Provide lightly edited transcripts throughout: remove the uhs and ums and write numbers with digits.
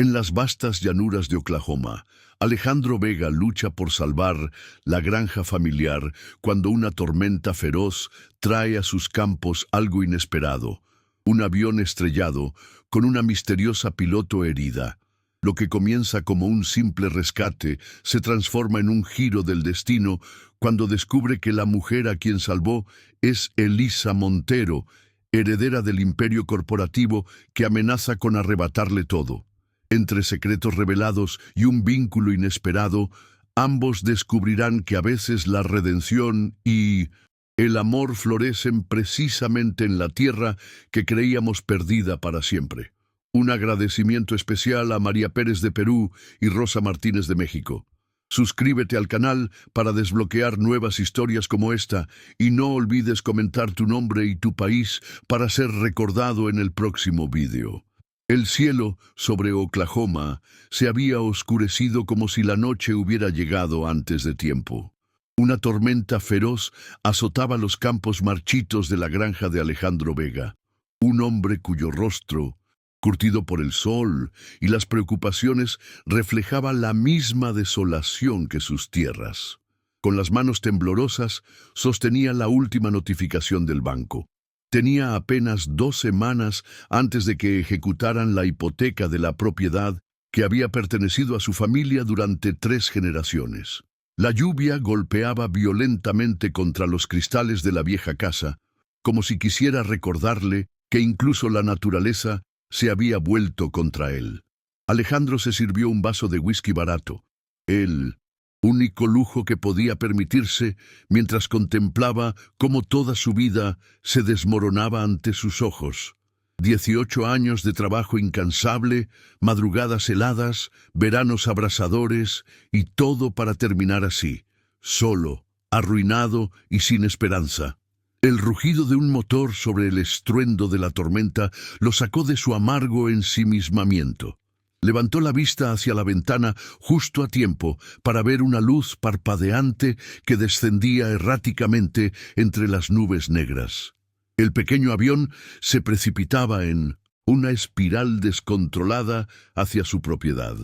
En las vastas llanuras de Oklahoma, Alejandro Vega lucha por salvar la granja familiar cuando una tormenta feroz trae a sus campos algo inesperado: un avión estrellado con una misteriosa piloto herida. Lo que comienza como un simple rescate se transforma en un giro del destino cuando descubre que la mujer a quien salvó es Elisa Montero, heredera del imperio corporativo que amenaza con arrebatarle todo. Entre secretos revelados y un vínculo inesperado, ambos descubrirán que a veces la redención y el amor florecen precisamente en la tierra que creíamos perdida para siempre. Un agradecimiento especial a María Pérez de Perú y Rosa Martínez de México. Suscríbete al canal para desbloquear nuevas historias como esta y no olvides comentar tu nombre y tu país para ser recordado en el próximo vídeo. El cielo sobre Oklahoma se había oscurecido como si la noche hubiera llegado antes de tiempo. Una tormenta feroz azotaba los campos marchitos de la granja de Alejandro Vega, un hombre cuyo rostro, curtido por el sol y las preocupaciones, reflejaba la misma desolación que sus tierras. Con las manos temblorosas, sostenía la última notificación del banco. Tenía apenas 2 semanas antes de que ejecutaran la hipoteca de la propiedad que había pertenecido a su familia durante 3 generaciones. La lluvia golpeaba violentamente contra los cristales de la vieja casa, como si quisiera recordarle que incluso la naturaleza se había vuelto contra él. Alejandro se sirvió un vaso de whisky barato, el único lujo que podía permitirse, mientras contemplaba cómo toda su vida se desmoronaba ante sus ojos. 18 años de trabajo incansable, madrugadas heladas, veranos abrasadores, y todo para terminar así, solo, arruinado y sin esperanza. El rugido de un motor sobre el estruendo de la tormenta lo sacó de su amargo ensimismamiento. Levantó la vista hacia la ventana justo a tiempo para ver una luz parpadeante que descendía erráticamente entre las nubes negras. El pequeño avión se precipitaba en una espiral descontrolada hacia su propiedad.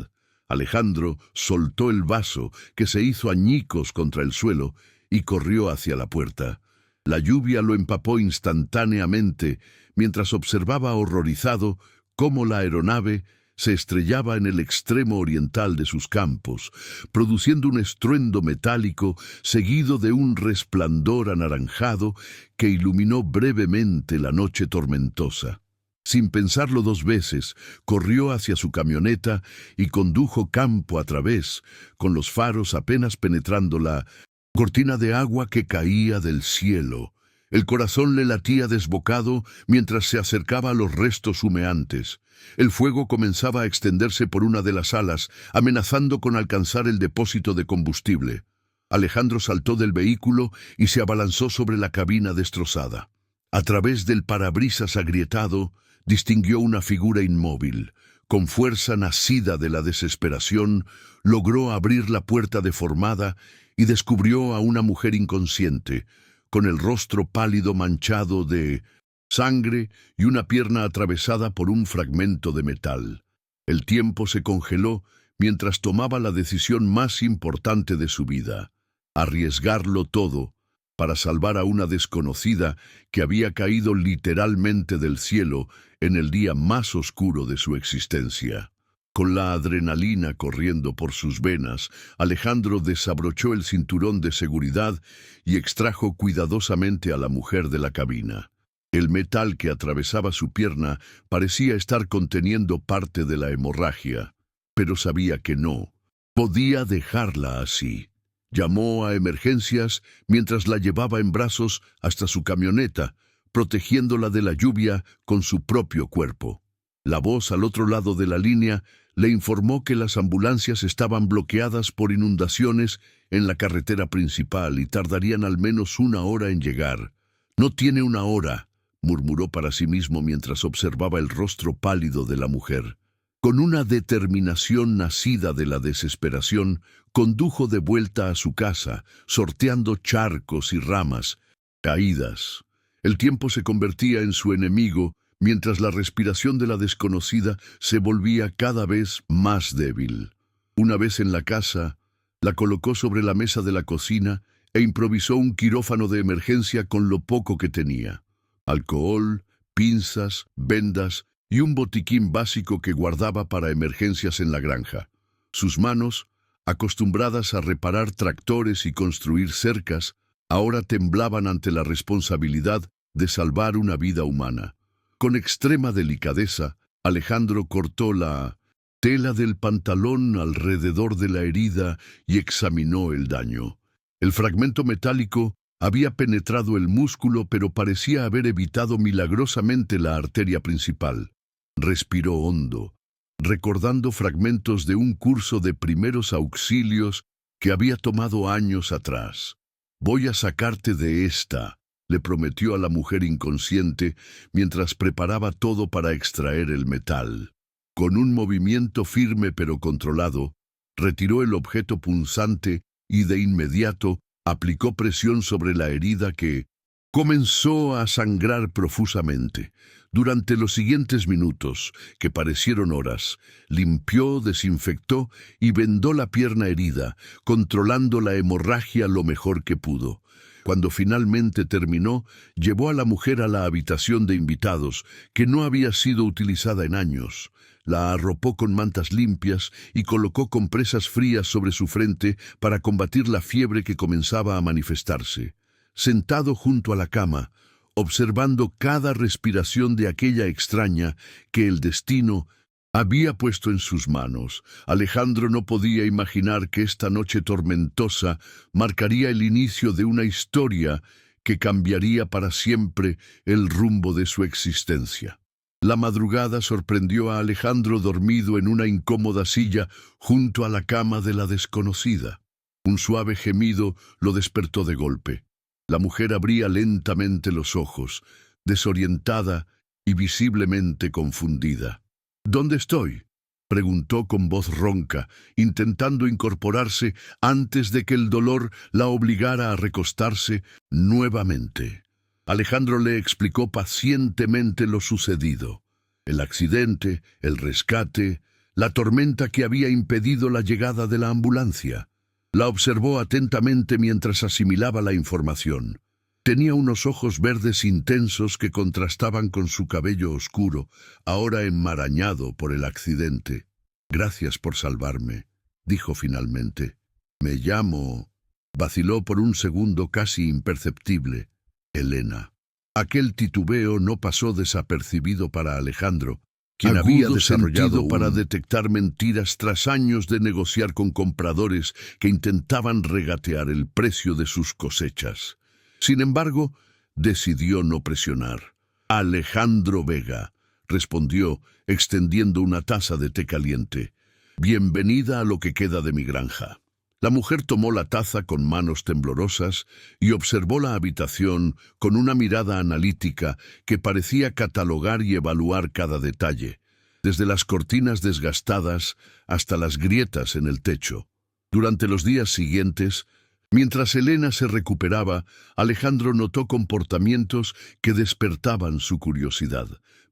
Alejandro soltó el vaso, que se hizo añicos contra el suelo, y corrió hacia la puerta. La lluvia lo empapó instantáneamente mientras observaba horrorizado cómo la aeronave se estrellaba en el extremo oriental de sus campos, produciendo un estruendo metálico seguido de un resplandor anaranjado que iluminó brevemente la noche tormentosa. Sin pensarlo 2 veces, corrió hacia su camioneta y condujo campo a través, con los faros apenas penetrando la cortina de agua que caía del cielo. El corazón le latía desbocado mientras se acercaba a los restos humeantes. El fuego comenzaba a extenderse por una de las alas, amenazando con alcanzar el depósito de combustible. Alejandro saltó del vehículo y se abalanzó sobre la cabina destrozada. A través del parabrisas agrietado, distinguió una figura inmóvil. Con fuerza nacida de la desesperación, logró abrir la puerta deformada y descubrió a una mujer inconsciente, con el rostro pálido manchado de sangre y una pierna atravesada por un fragmento de metal. El tiempo se congeló mientras tomaba la decisión más importante de su vida: arriesgarlo todo para salvar a una desconocida que había caído literalmente del cielo en el día más oscuro de su existencia. Con la adrenalina corriendo por sus venas, Alejandro desabrochó el cinturón de seguridad y extrajo cuidadosamente a la mujer de la cabina. El metal que atravesaba su pierna parecía estar conteniendo parte de la hemorragia, pero sabía que no podía dejarla así. Llamó a emergencias mientras la llevaba en brazos hasta su camioneta, protegiéndola de la lluvia con su propio cuerpo. La voz al otro lado de la línea le informó que las ambulancias estaban bloqueadas por inundaciones en la carretera principal y tardarían al menos 1 hora en llegar. «No tiene 1 hora», murmuró para sí mismo mientras observaba el rostro pálido de la mujer. Con una determinación nacida de la desesperación, condujo de vuelta a su casa, sorteando charcos y ramas caídas. El tiempo se convertía en su enemigo mientras la respiración de la desconocida se volvía cada vez más débil. Una vez en la casa, la colocó sobre la mesa de la cocina e improvisó un quirófano de emergencia con lo poco que tenía: alcohol, pinzas, vendas y un botiquín básico que guardaba para emergencias en la granja. Sus manos, acostumbradas a reparar tractores y construir cercas, ahora temblaban ante la responsabilidad de salvar una vida humana. Con extrema delicadeza, Alejandro cortó la tela del pantalón alrededor de la herida y examinó el daño. El fragmento metálico había penetrado el músculo, pero parecía haber evitado milagrosamente la arteria principal. Respiró hondo, recordando fragmentos de un curso de primeros auxilios que había tomado años atrás. «Voy a sacarte de esta», le prometió a la mujer inconsciente mientras preparaba todo para extraer el metal. Con un movimiento firme pero controlado, retiró el objeto punzante y de inmediato aplicó presión sobre la herida, que comenzó a sangrar profusamente. Durante los siguientes minutos, que parecieron horas, limpió, desinfectó y vendó la pierna herida, controlando la hemorragia lo mejor que pudo. Cuando finalmente terminó, llevó a la mujer a la habitación de invitados, que no había sido utilizada en años. La arropó con mantas limpias y colocó compresas frías sobre su frente para combatir la fiebre que comenzaba a manifestarse. Sentado junto a la cama, observando cada respiración de aquella extraña que el destino había puesto en sus manos, Alejandro no podía imaginar que esta noche tormentosa marcaría el inicio de una historia que cambiaría para siempre el rumbo de su existencia. La madrugada sorprendió a Alejandro dormido en una incómoda silla junto a la cama de la desconocida. Un suave gemido lo despertó de golpe. La mujer abría lentamente los ojos, desorientada y visiblemente confundida. «¿Dónde estoy?», preguntó con voz ronca, intentando incorporarse antes de que el dolor la obligara a recostarse nuevamente. Alejandro le explicó pacientemente lo sucedido: el accidente, el rescate, la tormenta que había impedido la llegada de la ambulancia. La observó atentamente mientras asimilaba la información. Tenía unos ojos verdes intensos que contrastaban con su cabello oscuro, ahora enmarañado por el accidente. «Gracias por salvarme», dijo finalmente. «Me llamo...». Vaciló por un segundo casi imperceptible. «Elena». Aquel titubeo no pasó desapercibido para Alejandro, quien había desarrollado para detectar mentiras tras años de negociar con compradores que intentaban regatear el precio de sus cosechas. Sin embargo, decidió no presionar. «Alejandro Vega», respondió, extendiendo una taza de té caliente. «Bienvenida a lo que queda de mi granja». La mujer tomó la taza con manos temblorosas y observó la habitación con una mirada analítica que parecía catalogar y evaluar cada detalle, desde las cortinas desgastadas hasta las grietas en el techo. Durante los días siguientes, mientras Elena se recuperaba, Alejandro notó comportamientos que despertaban su curiosidad.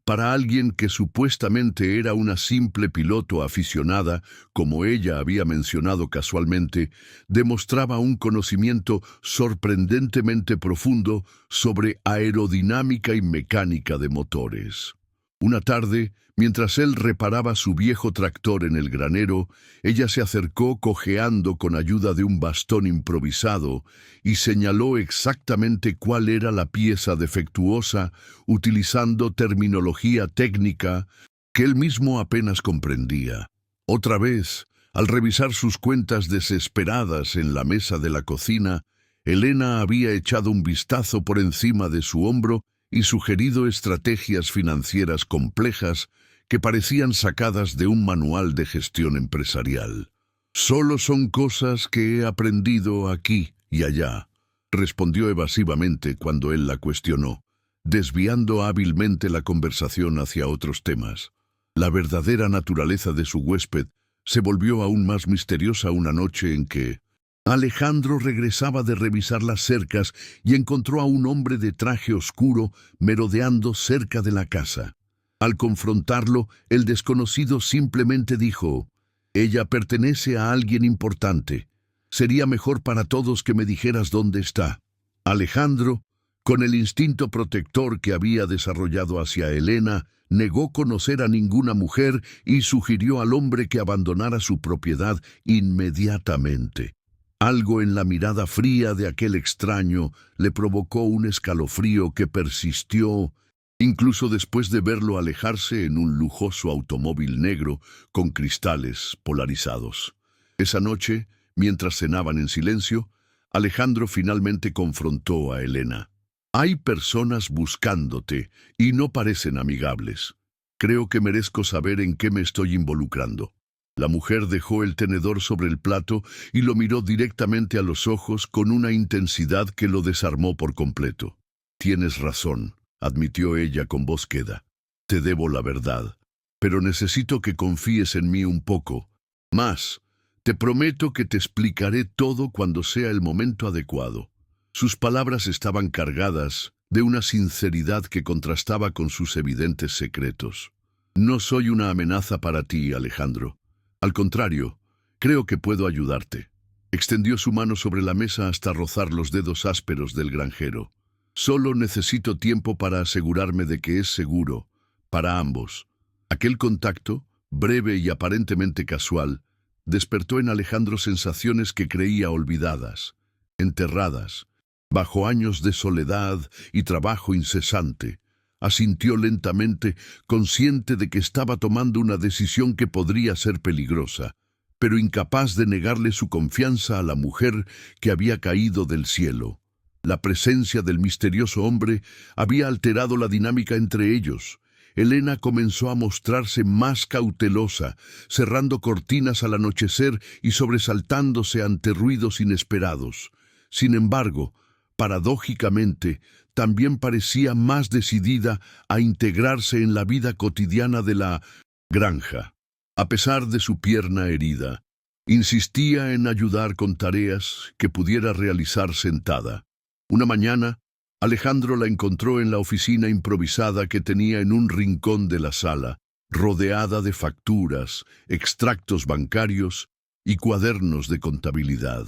Para alguien que supuestamente era una simple piloto aficionada, como ella había mencionado casualmente, demostraba un conocimiento sorprendentemente profundo sobre aerodinámica y mecánica de motores. Una tarde, mientras él reparaba su viejo tractor en el granero, ella se acercó cojeando con ayuda de un bastón improvisado y señaló exactamente cuál era la pieza defectuosa, utilizando terminología técnica que él mismo apenas comprendía. Otra vez, al revisar sus cuentas desesperadas en la mesa de la cocina, Elena había echado un vistazo por encima de su hombro y sugerido estrategias financieras complejas que parecían sacadas de un manual de gestión empresarial. «Solo son cosas que he aprendido aquí y allá», respondió evasivamente cuando él la cuestionó, desviando hábilmente la conversación hacia otros temas. La verdadera naturaleza de su huésped se volvió aún más misteriosa una noche en que, Alejandro regresaba de revisar las cercas y encontró a un hombre de traje oscuro merodeando cerca de la casa. Al confrontarlo, el desconocido simplemente dijo: «Ella pertenece a alguien importante. Sería mejor para todos que me dijeras dónde está». Alejandro, con el instinto protector que había desarrollado hacia Elena, negó conocer a ninguna mujer y sugirió al hombre que abandonara su propiedad inmediatamente. Algo en la mirada fría de aquel extraño le provocó un escalofrío que persistió incluso después de verlo alejarse en un lujoso automóvil negro con cristales polarizados. Esa noche, mientras cenaban en silencio, Alejandro finalmente confrontó a Elena. «Hay personas buscándote y no parecen amigables. Creo que merezco saber en qué me estoy involucrando». La mujer dejó el tenedor sobre el plato y lo miró directamente a los ojos con una intensidad que lo desarmó por completo. «Tienes razón», admitió ella con voz queda. «Te debo la verdad, pero necesito que confíes en mí un poco. Más, te prometo que te explicaré todo cuando sea el momento adecuado». Sus palabras estaban cargadas de una sinceridad que contrastaba con sus evidentes secretos. «No soy una amenaza para ti, Alejandro. Al contrario, creo que puedo ayudarte». Extendió su mano sobre la mesa hasta rozar los dedos ásperos del granjero. «Solo necesito tiempo para asegurarme de que es seguro, para ambos». Aquel contacto, breve y aparentemente casual, despertó en Alejandro sensaciones que creía olvidadas, enterradas, bajo años de soledad y trabajo incesante. Asintió lentamente, consciente de que estaba tomando una decisión que podría ser peligrosa, pero incapaz de negarle su confianza a la mujer que había caído del cielo. La presencia del misterioso hombre había alterado la dinámica entre ellos. Elena comenzó a mostrarse más cautelosa, cerrando cortinas al anochecer y sobresaltándose ante ruidos inesperados. Sin embargo, paradójicamente, también parecía más decidida a integrarse en la vida cotidiana de la granja. A pesar de su pierna herida, insistía en ayudar con tareas que pudiera realizar sentada. Una mañana, Alejandro la encontró en la oficina improvisada que tenía en un rincón de la sala, rodeada de facturas, extractos bancarios y cuadernos de contabilidad.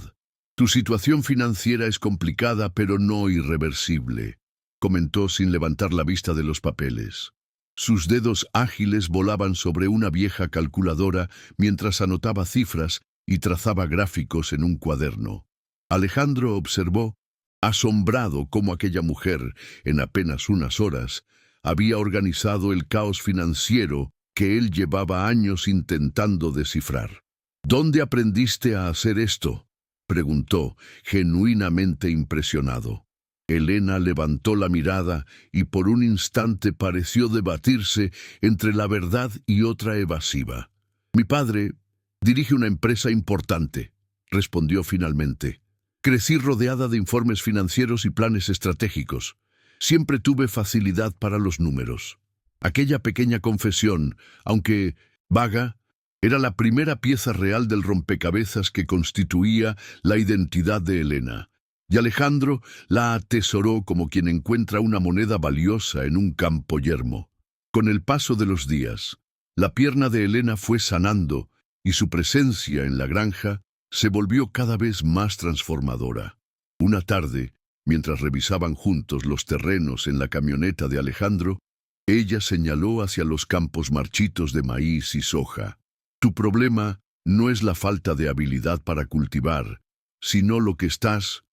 «Tu situación financiera es complicada, pero no irreversible», comentó sin levantar la vista de los papeles. Sus dedos ágiles volaban sobre una vieja calculadora mientras anotaba cifras y trazaba gráficos en un cuaderno. Alejandro observó, asombrado, cómo aquella mujer, en apenas unas horas, había organizado el caos financiero que él llevaba años intentando descifrar. «¿Dónde aprendiste a hacer esto?», preguntó, genuinamente impresionado. Elena levantó la mirada y por un instante pareció debatirse entre la verdad y otra evasiva. «Mi padre dirige una empresa importante», respondió finalmente. «Crecí rodeada de informes financieros y planes estratégicos. Siempre tuve facilidad para los números». Aquella pequeña confesión, aunque vaga, era la primera pieza real del rompecabezas que constituía la identidad de Elena, y Alejandro la atesoró como quien encuentra una moneda valiosa en un campo yermo. Con el paso de los días, la pierna de Elena fue sanando y su presencia en la granja se volvió cada vez más transformadora. Una tarde, mientras revisaban juntos los terrenos en la camioneta de Alejandro, ella señaló hacia los campos marchitos de maíz y soja. «Tu problema no es la falta de habilidad para cultivar, sino lo que estás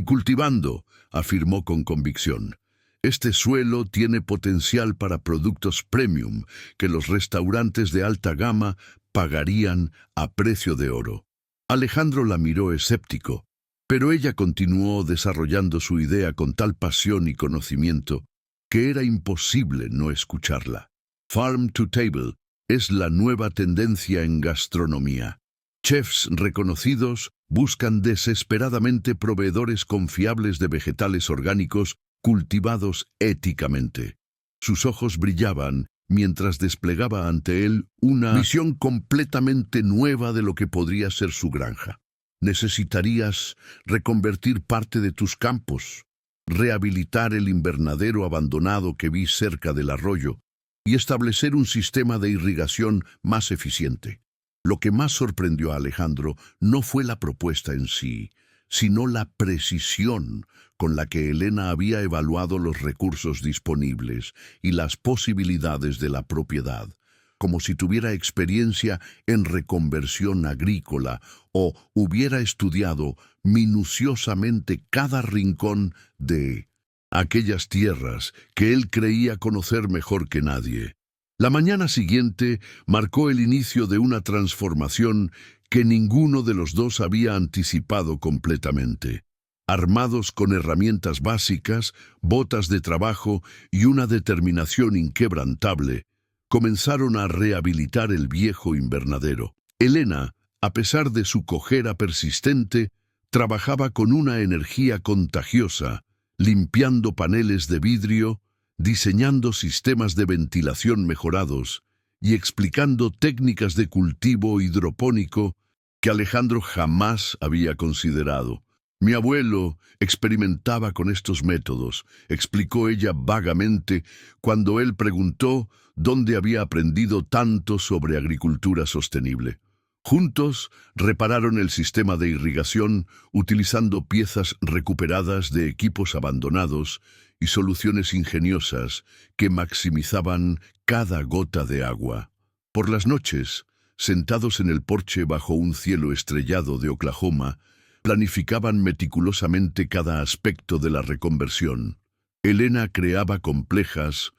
cultivando», afirmó con convicción. «Este suelo tiene potencial para productos premium que los restaurantes de alta gama pagarían a precio de oro». Alejandro la miró escéptico, pero ella continuó desarrollando su idea con tal pasión y conocimiento que era imposible no escucharla. «Farm to table» es la nueva tendencia en gastronomía. Chefs reconocidos buscan desesperadamente proveedores confiables de vegetales orgánicos cultivados éticamente. Sus ojos brillaban mientras desplegaba ante él una visión completamente nueva de lo que podría ser su granja. Necesitarías reconvertir parte de tus campos, rehabilitar el invernadero abandonado que vi cerca del arroyo y establecer un sistema de irrigación más eficiente. Lo que más sorprendió a Alejandro no fue la propuesta en sí, sino la precisión con la que Elena había evaluado los recursos disponibles y las posibilidades de la propiedad, como si tuviera experiencia en reconversión agrícola o hubiera estudiado minuciosamente cada rincón de aquellas tierras que él creía conocer mejor que nadie. La mañana siguiente marcó el inicio de una transformación que ninguno de los dos había anticipado completamente. Armados con herramientas básicas, botas de trabajo y una determinación inquebrantable, comenzaron a rehabilitar el viejo invernadero. Elena, a pesar de su cojera persistente, trabajaba con una energía contagiosa, limpiando paneles de vidrio, diseñando sistemas de ventilación mejorados y explicando técnicas de cultivo hidropónico que Alejandro jamás había considerado. Mi abuelo experimentaba con estos métodos, explicó ella vagamente cuando él preguntó dónde había aprendido tanto sobre agricultura sostenible. Juntos repararon el sistema de irrigación utilizando piezas recuperadas de equipos abandonados y soluciones ingeniosas que maximizaban cada gota de agua. Por las noches, sentados en el porche bajo un cielo estrellado de Oklahoma, planificaban meticulosamente cada aspecto de la reconversión. Elena creaba complejas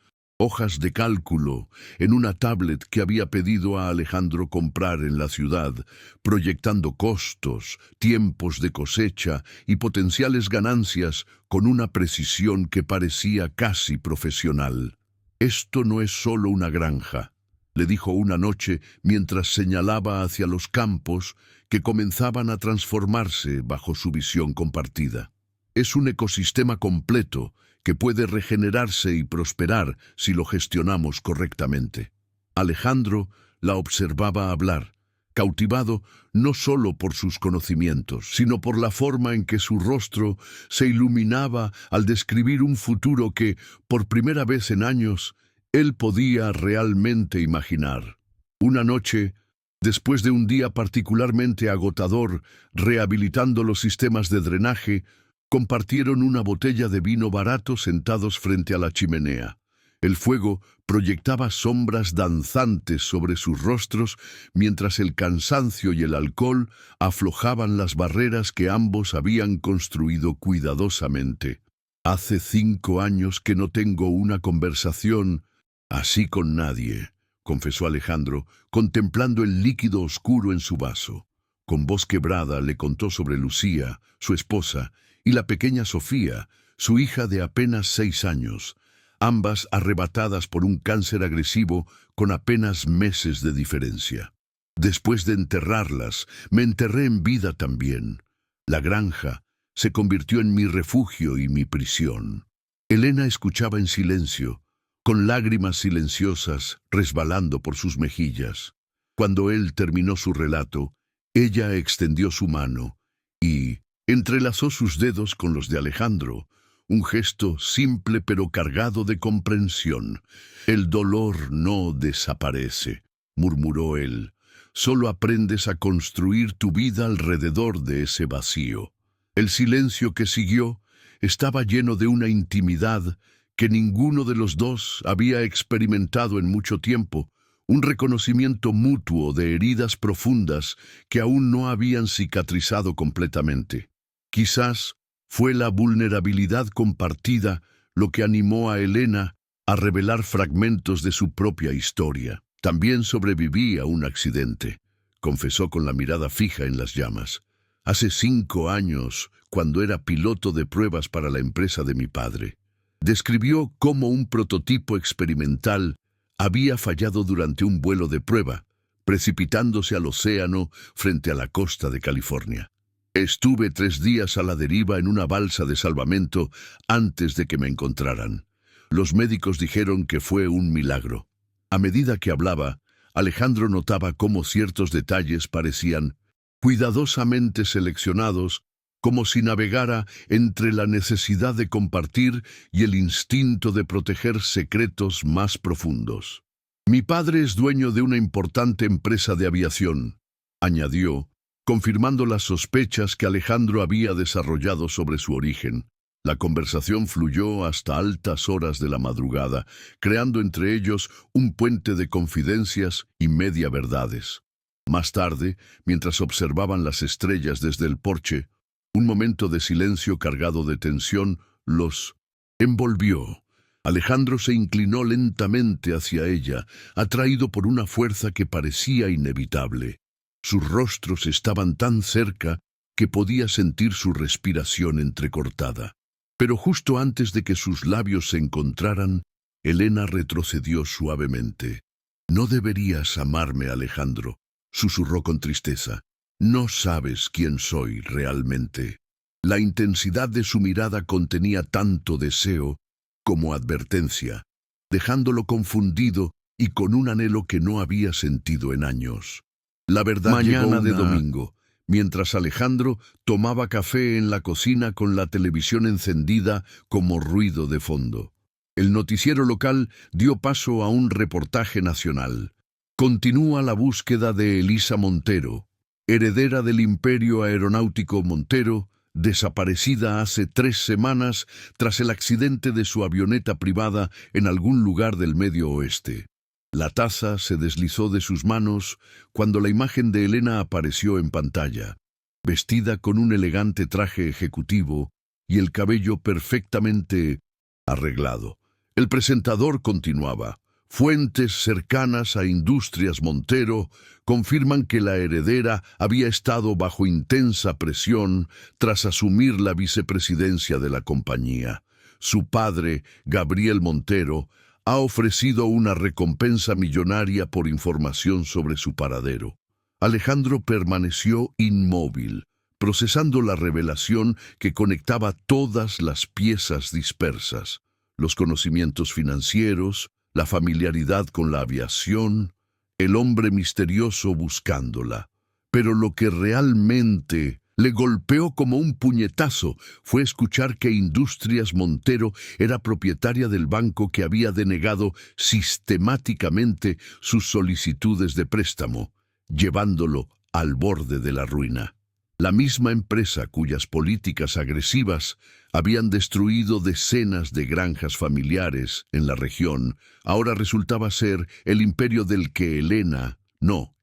hojas de cálculo en una tablet que había pedido a Alejandro comprar en la ciudad, proyectando costos, tiempos de cosecha y potenciales ganancias con una precisión que parecía casi profesional. «Esto no es solo una granja», le dijo una noche mientras señalaba hacia los campos que comenzaban a transformarse bajo su visión compartida. «Es un ecosistema completo que puede regenerarse y prosperar si lo gestionamos correctamente». Alejandro la observaba hablar, cautivado no solo por sus conocimientos, sino por la forma en que su rostro se iluminaba al describir un futuro que, por primera vez en años, él podía realmente imaginar. Una noche, después de un día particularmente agotador rehabilitando los sistemas de drenaje, compartieron una botella de vino barato sentados frente a la chimenea. El fuego proyectaba sombras danzantes sobre sus rostros mientras el cansancio y el alcohol aflojaban las barreras que ambos habían construido cuidadosamente. «Hace 5 años que no tengo una conversación así con nadie», confesó Alejandro, contemplando el líquido oscuro en su vaso. Con voz quebrada le contó sobre Lucía, su esposa, y la pequeña Sofía, su hija de apenas 6 años, ambas arrebatadas por un cáncer agresivo con apenas meses de diferencia. «Después de enterrarlas, me enterré en vida también. La granja se convirtió en mi refugio y mi prisión». Elena escuchaba en silencio, con lágrimas silenciosas resbalando por sus mejillas. Cuando él terminó su relato, ella extendió su mano y entrelazó sus dedos con los de Alejandro, un gesto simple pero cargado de comprensión. «El dolor no desaparece», murmuró él. «Solo aprendes a construir tu vida alrededor de ese vacío». El silencio que siguió estaba lleno de una intimidad que ninguno de los dos había experimentado en mucho tiempo, un reconocimiento mutuo de heridas profundas que aún no habían cicatrizado completamente. Quizás fue la vulnerabilidad compartida lo que animó a Elena a revelar fragmentos de su propia historia. «También sobreviví a un accidente», confesó con la mirada fija en las llamas. «Hace 5 años, cuando era piloto de pruebas para la empresa de mi padre». Describió cómo un prototipo experimental había fallado durante un vuelo de prueba, precipitándose al océano frente a la costa de California. «Estuve 3 días a la deriva en una balsa de salvamento antes de que me encontraran. Los médicos dijeron que fue un milagro». A medida que hablaba, Alejandro notaba cómo ciertos detalles parecían cuidadosamente seleccionados, como si navegara entre la necesidad de compartir y el instinto de proteger secretos más profundos. Mi padre es dueño de una importante empresa de aviación, añadió, confirmando las sospechas que Alejandro había desarrollado sobre su origen. La conversación fluyó hasta altas horas de la madrugada, creando entre ellos un puente de confidencias y media verdades. Más tarde, mientras observaban las estrellas desde el porche, un momento de silencio cargado de tensión los envolvió. Alejandro se inclinó lentamente hacia ella, atraído por una fuerza que parecía inevitable. Sus rostros estaban tan cerca que podía sentir su respiración entrecortada. Pero justo antes de que sus labios se encontraran, Elena retrocedió suavemente. «No deberías amarme, Alejandro», susurró con tristeza. «No sabes quién soy realmente». La intensidad de su mirada contenía tanto deseo como advertencia, dejándolo confundido y con un anhelo que no había sentido en años. La verdad mañana de domingo, mientras Alejandro tomaba café en la cocina con la televisión encendida como ruido de fondo. El noticiero local dio paso a un reportaje nacional. Continúa la búsqueda de Elisa Montero, heredera del Imperio Aeronáutico Montero, desaparecida hace 3 semanas tras el accidente de su avioneta privada en algún lugar del Medio Oeste. La taza se deslizó de sus manos cuando la imagen de Elena apareció en pantalla, vestida con un elegante traje ejecutivo y el cabello perfectamente arreglado. El presentador continuaba. Fuentes cercanas a Industrias Montero confirman que la heredera había estado bajo intensa presión tras asumir la vicepresidencia de la compañía. Su padre, Gabriel Montero, ha ofrecido una recompensa millonaria por información sobre su paradero. Alejandro permaneció inmóvil, procesando la revelación que conectaba todas las piezas dispersas, los conocimientos financieros, la familiaridad con la aviación, el hombre misterioso buscándola. Pero lo que realmente le golpeó como un puñetazo fue escuchar que Industrias Montero era propietaria del banco que había denegado sistemáticamente sus solicitudes de préstamo, llevándolo al borde de la ruina. La misma empresa cuyas políticas agresivas habían destruido decenas de granjas familiares en la región, ahora resultaba ser el imperio del que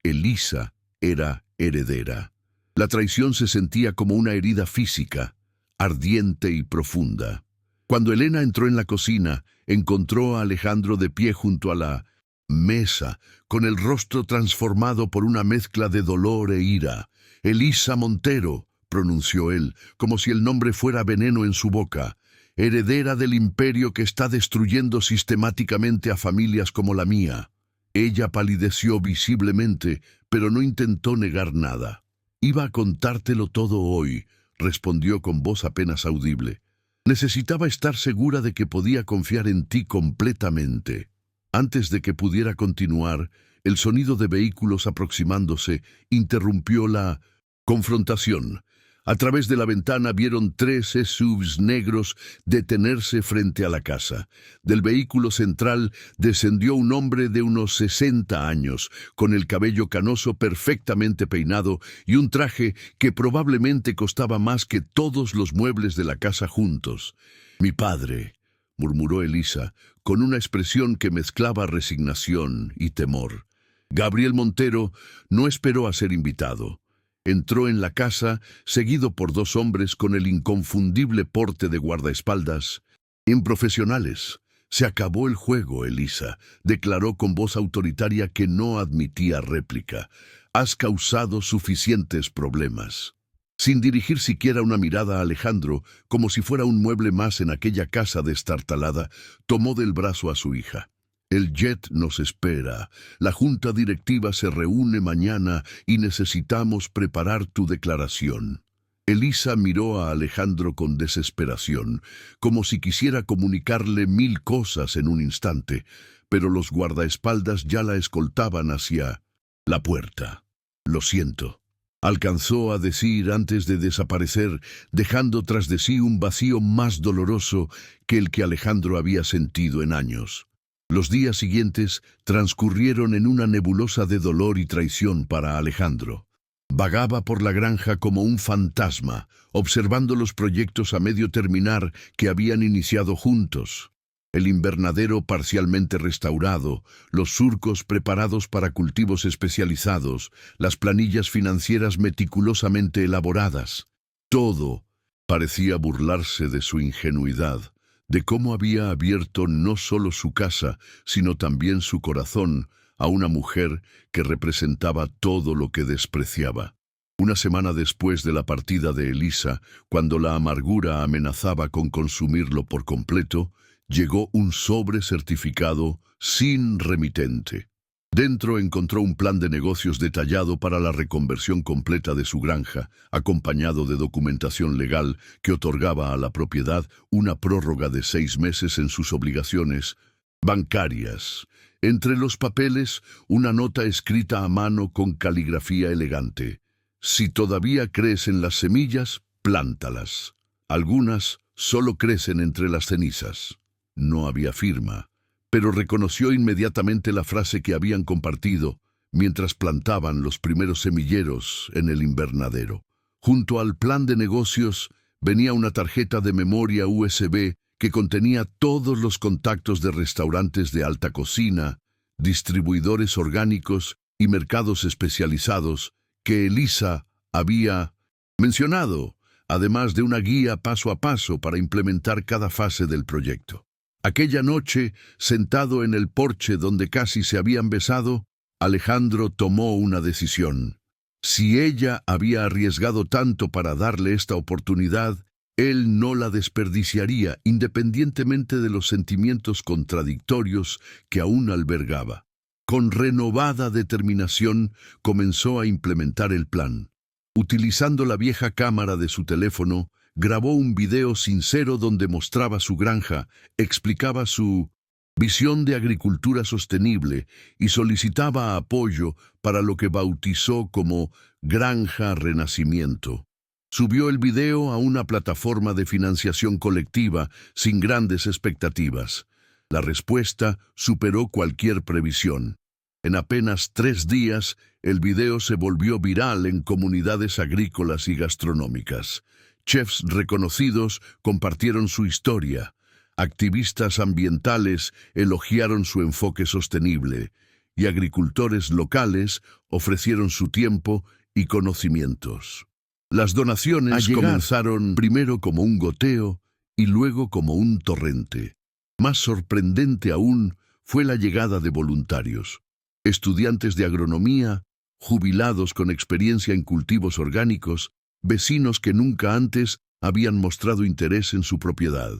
Elisa, era heredera. La traición se sentía como una herida física, ardiente y profunda. Cuando Elena entró en la cocina, encontró a Alejandro de pie junto a la mesa, con el rostro transformado por una mezcla de dolor e ira. «Elisa Montero», pronunció él, como si el nombre fuera veneno en su boca, «heredera del imperio que está destruyendo sistemáticamente a familias como la mía». Ella palideció visiblemente, pero no intentó negar nada. «Iba a contártelo todo hoy», respondió con voz apenas audible. «Necesitaba estar segura de que podía confiar en ti completamente». Antes de que pudiera continuar, el sonido de vehículos aproximándose interrumpió la confrontación. A través de la ventana vieron 3 SUVs negros detenerse frente a la casa. Del vehículo central descendió un hombre de unos 60 años, con el cabello canoso perfectamente peinado y un traje que probablemente costaba más que todos los muebles de la casa juntos. «Mi padre», murmuró Elisa, con una expresión que mezclaba resignación y temor. Gabriel Montero no esperó a ser invitado. Entró en la casa, seguido por 2 hombres con el inconfundible porte de guardaespaldas. «Improfesionales. Se acabó el juego, Elisa», declaró con voz autoritaria que no admitía réplica. «Has causado suficientes problemas». Sin dirigir siquiera una mirada a Alejandro, como si fuera un mueble más en aquella casa destartalada, tomó del brazo a su hija. «El jet nos espera. La junta directiva se reúne mañana y necesitamos preparar tu declaración». Elisa miró a Alejandro con desesperación, como si quisiera comunicarle 1000 cosas en un instante, pero los guardaespaldas ya la escoltaban hacia la puerta. «Lo siento». alcanzó a decir antes de desaparecer, dejando tras de sí un vacío más doloroso que el que Alejandro había sentido en años. Los días siguientes transcurrieron en una nebulosa de dolor y traición para Alejandro. Vagaba por la granja como un fantasma, observando los proyectos a medio terminar que habían iniciado juntos. El invernadero parcialmente restaurado, los surcos preparados para cultivos especializados, las planillas financieras meticulosamente elaboradas. Todo parecía burlarse de su ingenuidad, de cómo había abierto no solo su casa, sino también su corazón a una mujer que representaba todo lo que despreciaba. Una semana después de la partida de Elisa, cuando la amargura amenazaba con consumirlo por completo, llegó un sobre certificado sin remitente. Dentro encontró un plan de negocios detallado para la reconversión completa de su granja, acompañado de documentación legal que otorgaba a la propiedad una prórroga de 6 meses en sus obligaciones bancarias. Entre los papeles, una nota escrita a mano con caligrafía elegante. Si todavía crees en las semillas, plántalas. Algunas solo crecen entre las cenizas. No había firma, pero reconoció inmediatamente la frase que habían compartido mientras plantaban los primeros semilleros en el invernadero. Junto al plan de negocios venía una tarjeta de memoria USB que contenía todos los contactos de restaurantes de alta cocina, distribuidores orgánicos y mercados especializados que Elisa había mencionado, además de una guía paso a paso para implementar cada fase del proyecto. Aquella noche, sentado en el porche donde casi se habían besado, Alejandro tomó una decisión. Si ella había arriesgado tanto para darle esta oportunidad, él no la desperdiciaría independientemente de los sentimientos contradictorios que aún albergaba. Con renovada determinación, comenzó a implementar el plan. Utilizando la vieja cámara de su teléfono, grabó un video sincero donde mostraba su granja, explicaba su visión de agricultura sostenible y solicitaba apoyo para lo que bautizó como Granja Renacimiento. Subió el video a una plataforma de financiación colectiva sin grandes expectativas. La respuesta superó cualquier previsión. En apenas 3 días, el video se volvió viral en comunidades agrícolas y gastronómicas. Chefs reconocidos compartieron su historia. Activistas ambientales elogiaron su enfoque sostenible y agricultores locales ofrecieron su tiempo y conocimientos. Las donaciones comenzaron primero como un goteo y luego como un torrente. Más sorprendente aún fue la llegada de voluntarios. Estudiantes de agronomía, jubilados con experiencia en cultivos orgánicos, vecinos que nunca antes habían mostrado interés en su propiedad.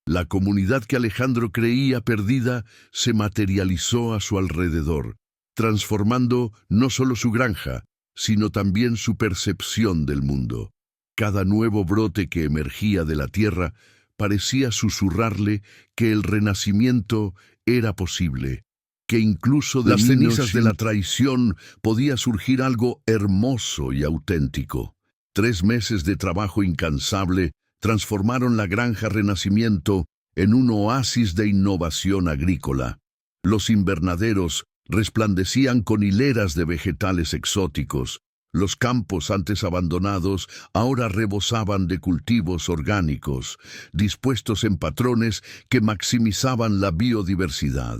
La comunidad que Alejandro creía perdida se materializó a su alrededor, transformando no solo su granja, sino también su percepción del mundo. Cada nuevo brote que emergía de la tierra parecía susurrarle que el renacimiento era posible, que incluso de las cenizas de la traición podía surgir algo hermoso y auténtico. 3 meses de trabajo incansable transformaron la Granja Renacimiento en un oasis de innovación agrícola. Los invernaderos resplandecían con hileras de vegetales exóticos. Los campos antes abandonados ahora rebosaban de cultivos orgánicos, dispuestos en patrones que maximizaban la biodiversidad.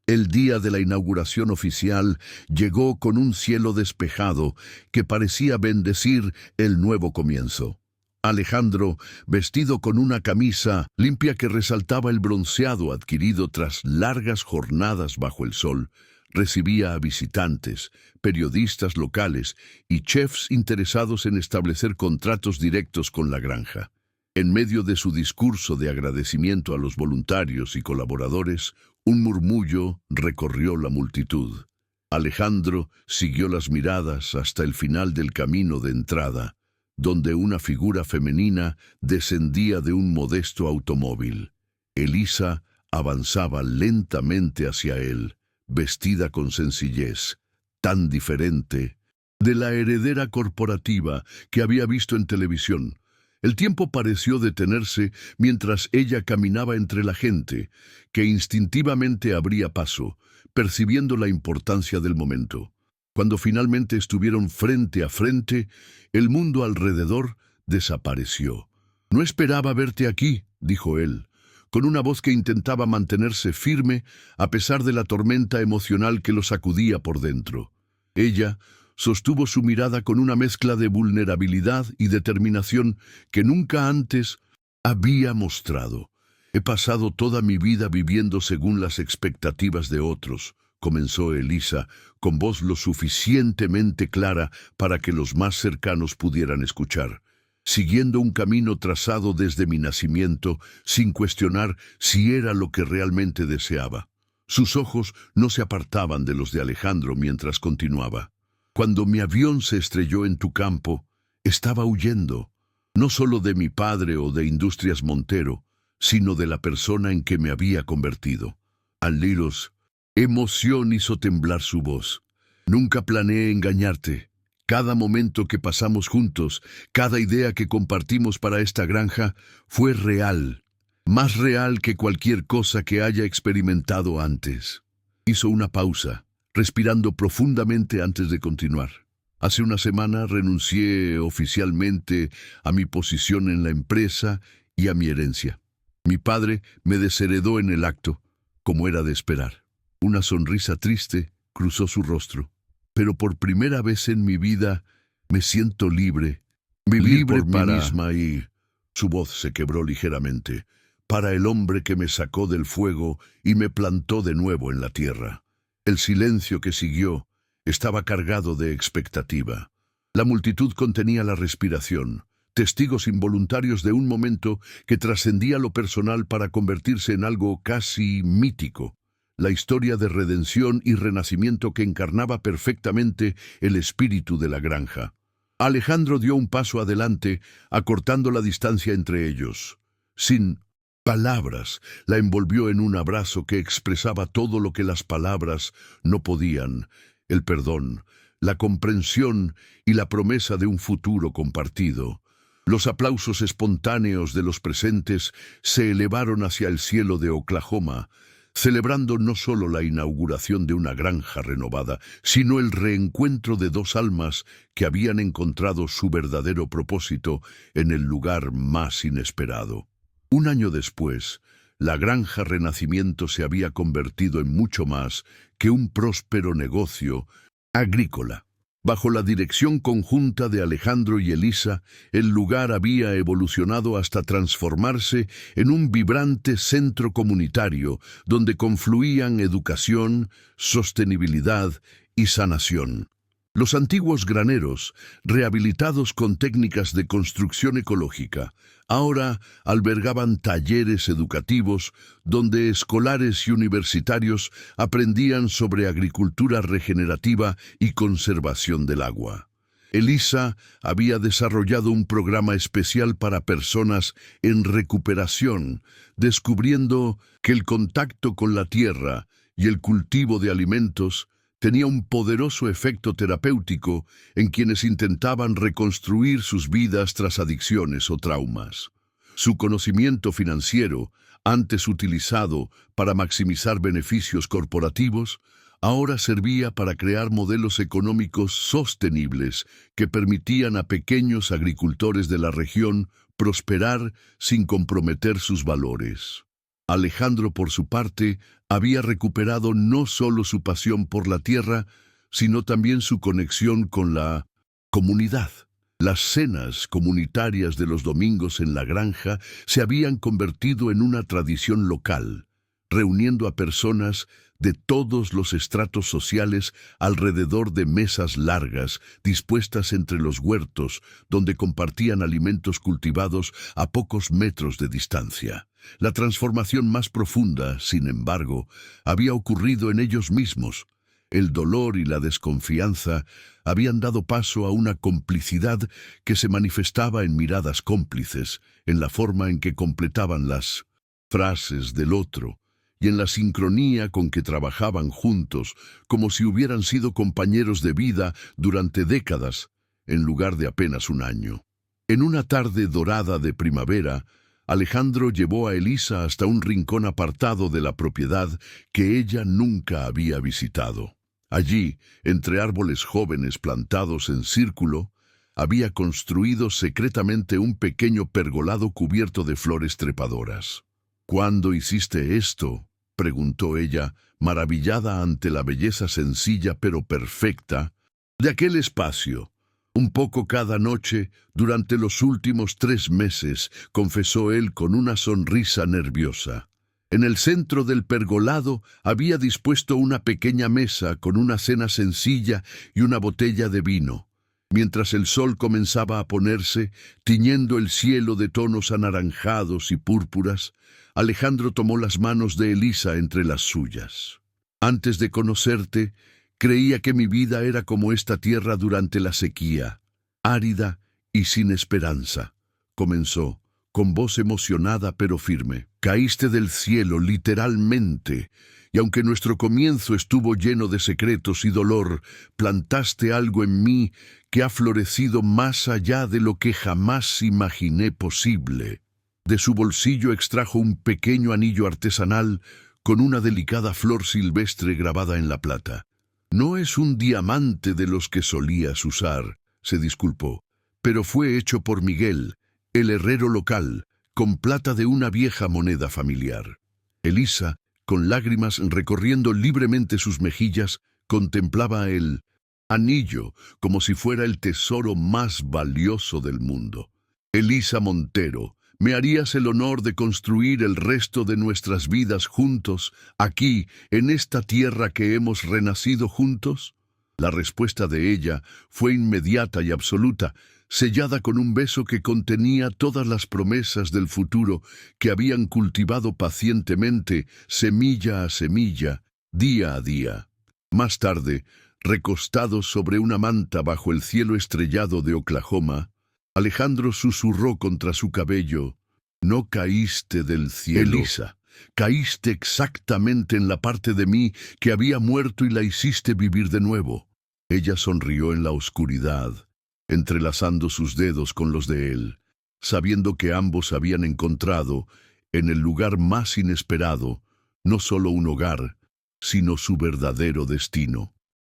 El día de la inauguración oficial llegó con un cielo despejado que parecía bendecir el nuevo comienzo. Alejandro, vestido con una camisa limpia que resaltaba el bronceado adquirido tras largas jornadas bajo el sol, recibía a visitantes, periodistas locales y chefs interesados en establecer contratos directos con la granja. En medio de su discurso de agradecimiento a los voluntarios y colaboradores, un murmullo recorrió la multitud. Alejandro siguió las miradas hasta el final del camino de entrada, donde una figura femenina descendía de un modesto automóvil. Elisa avanzaba lentamente hacia él, vestida con sencillez, tan diferente de la heredera corporativa que había visto en televisión. El tiempo pareció detenerse mientras ella caminaba entre la gente, que instintivamente abría paso, percibiendo la importancia del momento. Cuando finalmente estuvieron frente a frente, el mundo alrededor desapareció. «No esperaba verte aquí», dijo él, con una voz que intentaba mantenerse firme a pesar de la tormenta emocional que lo sacudía por dentro. Ella sostuvo su mirada con una mezcla de vulnerabilidad y determinación que nunca antes había mostrado. «He pasado toda mi vida viviendo según las expectativas de otros», comenzó Elisa, con voz lo suficientemente clara para que los más cercanos pudieran escuchar, siguiendo un camino trazado desde mi nacimiento, sin cuestionar si era lo que realmente deseaba. Sus ojos no se apartaban de los de Alejandro mientras continuaba. «Cuando mi avión se estrelló en tu campo, estaba huyendo, no solo de mi padre o de Industrias Montero, sino de la persona en que me había convertido». Aliros, emoción hizo temblar su voz. «Nunca planeé engañarte. Cada momento que pasamos juntos, cada idea que compartimos para esta granja, fue real, más real que cualquier cosa que haya experimentado antes». Hizo una pausa, respirando profundamente antes de continuar. «Hace una semana renuncié oficialmente a mi posición en la empresa y a mi herencia. Mi padre me desheredó en el acto, como era de esperar». Una sonrisa triste cruzó su rostro. «Pero por primera vez en mi vida me siento libre. Vivir por mí misma y...» Su voz se quebró ligeramente. «Para el hombre que me sacó del fuego y me plantó de nuevo en la tierra». El silencio que siguió estaba cargado de expectativa. La multitud contenía la respiración, testigos involuntarios de un momento que trascendía lo personal para convertirse en algo casi mítico. La historia de redención y renacimiento que encarnaba perfectamente el espíritu de la granja. Alejandro dio un paso adelante, acortando la distancia entre ellos. Sin palabras, la envolvió en un abrazo que expresaba todo lo que las palabras no podían: el perdón, la comprensión y la promesa de un futuro compartido. Los aplausos espontáneos de los presentes se elevaron hacia el cielo de Oklahoma, celebrando no solo la inauguración de una granja renovada, sino el reencuentro de dos almas que habían encontrado su verdadero propósito en el lugar más inesperado. Un año después, la granja Renacimiento se había convertido en mucho más que un próspero negocio agrícola. Bajo la dirección conjunta de Alejandro y Elisa, el lugar había evolucionado hasta transformarse en un vibrante centro comunitario donde confluían educación, sostenibilidad y sanación. Los antiguos graneros, rehabilitados con técnicas de construcción ecológica, ahora albergaban talleres educativos donde escolares y universitarios aprendían sobre agricultura regenerativa y conservación del agua. Elisa había desarrollado un programa especial para personas en recuperación, descubriendo que el contacto con la tierra y el cultivo de alimentos tenía un poderoso efecto terapéutico en quienes intentaban reconstruir sus vidas tras adicciones o traumas. Su conocimiento financiero, antes utilizado para maximizar beneficios corporativos, ahora servía para crear modelos económicos sostenibles que permitían a pequeños agricultores de la región prosperar sin comprometer sus valores. Alejandro, por su parte, había recuperado no solo su pasión por la tierra, sino también su conexión con la comunidad. Las cenas comunitarias de los domingos en la granja se habían convertido en una tradición local, reuniendo a personas de todos los estratos sociales alrededor de mesas largas dispuestas entre los huertos, donde compartían alimentos cultivados a pocos metros de distancia. La transformación más profunda, sin embargo, había ocurrido en ellos mismos. El dolor y la desconfianza habían dado paso a una complicidad que se manifestaba en miradas cómplices, en la forma en que completaban las frases del otro, y en la sincronía con que trabajaban juntos, como si hubieran sido compañeros de vida durante décadas, en lugar de apenas un año. En una tarde dorada de primavera, Alejandro llevó a Elisa hasta un rincón apartado de la propiedad que ella nunca había visitado. Allí, entre árboles jóvenes plantados en círculo, había construido secretamente un pequeño pergolado cubierto de flores trepadoras. «¿Cuándo hiciste esto?», preguntó ella, maravillada ante la belleza sencilla pero perfecta de aquel espacio. «Un poco cada noche durante los últimos 3 meses», confesó él con una sonrisa nerviosa. En el centro del pergolado había dispuesto una pequeña mesa con una cena sencilla y una botella de vino. Mientras el sol comenzaba a ponerse, tiñendo el cielo de tonos anaranjados y púrpuras, Alejandro tomó las manos de Elisa entre las suyas. «Antes de conocerte, creía que mi vida era como esta tierra durante la sequía, árida y sin esperanza», comenzó, con voz emocionada pero firme. «Caíste del cielo, literalmente, y aunque nuestro comienzo estuvo lleno de secretos y dolor, plantaste algo en mí que ha florecido más allá de lo que jamás imaginé posible». De su bolsillo extrajo un pequeño anillo artesanal con una delicada flor silvestre grabada en la plata. «No es un diamante de los que solías usar», se disculpó, «pero fue hecho por Miguel, el herrero local, con plata de una vieja moneda familiar». Elisa, con lágrimas recorriendo libremente sus mejillas, contemplaba el anillo como si fuera el tesoro más valioso del mundo. «Elisa Montero, ¿me harías el honor de construir el resto de nuestras vidas juntos, aquí, en esta tierra que hemos renacido juntos?» La respuesta de ella fue inmediata y absoluta, sellada con un beso que contenía todas las promesas del futuro que habían cultivado pacientemente, semilla a semilla, día a día. Más tarde, recostados sobre una manta bajo el cielo estrellado de Oklahoma, Alejandro susurró contra su cabello: «No caíste del cielo, Elisa, caíste exactamente en la parte de mí que había muerto y la hiciste vivir de nuevo». Ella sonrió en la oscuridad, entrelazando sus dedos con los de él, sabiendo que ambos habían encontrado, en el lugar más inesperado, no solo un hogar, sino su verdadero destino.